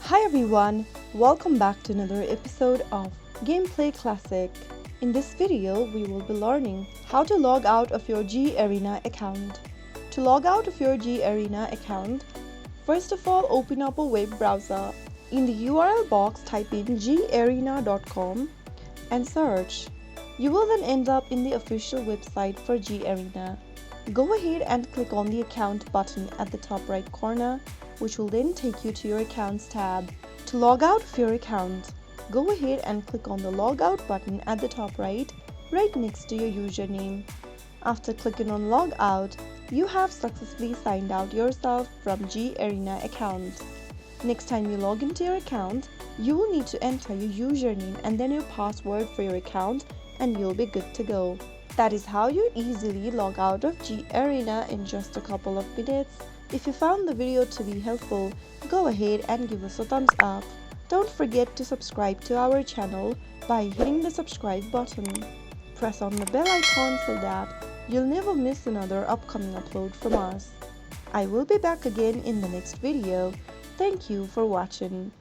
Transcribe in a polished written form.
Hi everyone, welcome back to another episode of Gameplay Classic. In this video, we will be learning how to log out of your Garena account. To log out of your Garena account, first of all open up a web browser. In the URL box, type in garena.com and search. You will then end up in the official website for Garena. Go ahead and click on the account button at the top right corner, which will then take you to your accounts tab. To log out of your account, go ahead and click on the logout button at the top right next to your username. After clicking on log out, you have successfully signed out yourself from Garena account. Next time you log into your account, you will need to enter your username and then your password for your account and you'll be good to go. That is how you easily log out of Garena in just a couple of minutes. If you found the video to be helpful, go ahead and give us a thumbs up. Don't forget to subscribe to our channel by hitting the subscribe button. Press on the bell icon so that you'll never miss another upcoming upload from us. I will be back again in the next video. Thank you for watching.